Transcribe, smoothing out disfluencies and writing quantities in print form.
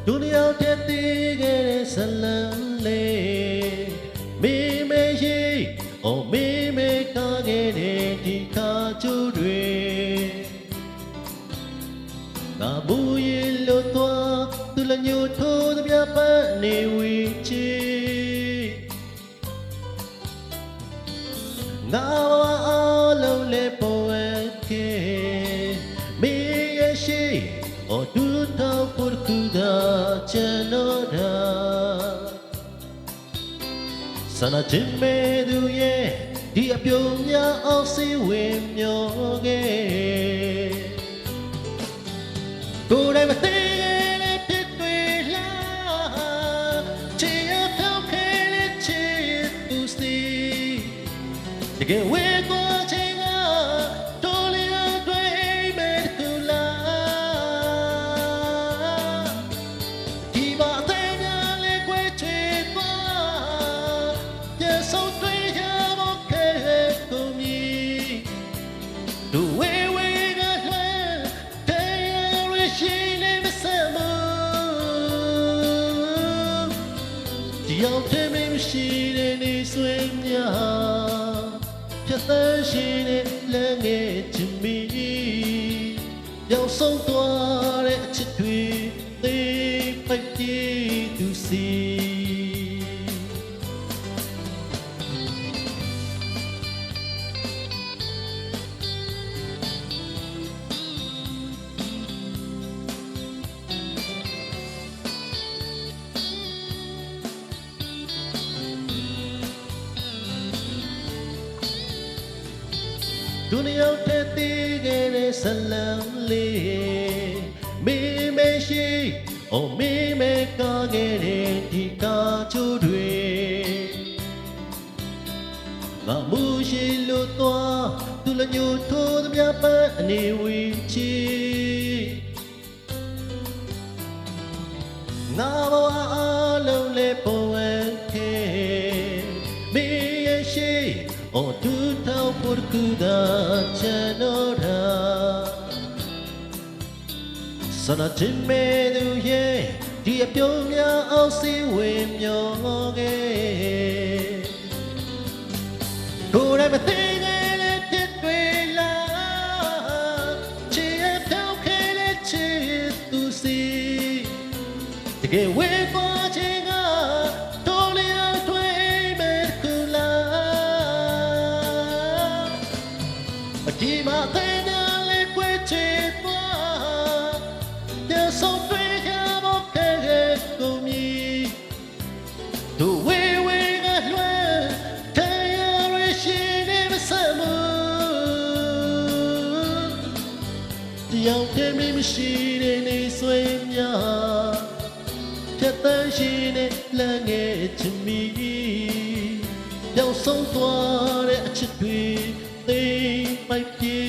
ဒုနီယောက်တဲ့တည်ခဲ့တဲ့ဇလံလေးမေမေရှိအော်မေမေကားခဲ့တဲ့ဒီခါကျူတွေငါမူရင်လို့သွားသူလညိုထိုးသမျှပန်းနေဝီချီငါအားလုံးလေးပေါ်ခဲ့မေရဲ့ရှိအော်ဒူတော့ပုရကူဒါချန်တော်ဒါဆန္ဒချင်မဲ့သူရဲ့ဒီအပြုံများအောင်စီဝင်မျောခဲ့ကိုယ်တိုင်မသိတဲ့ဖြစ်တွေလားချစ်ရတော့ခဲတဲ့ချစ်သူစီတကယ်ဝေကိုချင်ကတော်လျာတွေမဲ့ကူလာဒီပါတဲ့များလေးခွေချေပါပြန်ဆုံးတွေရဖို့ခဲကိုမြည်ဒူဝေဝေကလှမ်းတဲ့ရရှိနေမစမဒီရောက်တဲ့မရှိတဲ့နေဆွေများဖြတ်သန်းရှိတဲ့လမ်းငယ်ချင်မီရောက်ဆုံးသွားတဲ့အချစ်တွေသိပိုက်တည်သူစီဒုနီယောက်တဲ့တည်ခဲ့တဲ့ဇလံလေးမေမေရှိအော်မေမေကားခဲ့တဲ့ဒီကားချိုးတွေငါမူရှိလို့သွားသူလညိုထိုးသမျှပန်းအနေဝီချီငါဘဝအလုံးလေးပေါ်ဝဲခဲ့မေရဲ့ရှိအော်သူထောက်ဖို့ကူဒါချန်တော်ဒါဆန္ဒချင်မဲ့သူရဲ့ဒီအပြုံးများအောင်စီဝင်မျောခဲ့ကိုယ်တိုင်မသိခဲ့တဲ့ဖြစ်တွေလားချစ်ရပြောင်းခဲ့တဲ့ချစ်သူစီတကယ်ဝေသွားခြင်းကတော်လျာတွေမဲ့ကူလာဒီမှာတဲ့များလေးခွေချေသွားပြန်ဆုံးတွေရဖို့ခဲကိုမြည်ဒူဝေဝေကလွှမ်းတရားရရှိနေမစမတရားတဲ့မရှိတဲ့နေဆွေများဖြတ်သန်းရှိနေလမ်းငယ်ချင်မီရောက်ဆုံးသွားတဲ့အချစ်တွေသိပိုက်ပြေ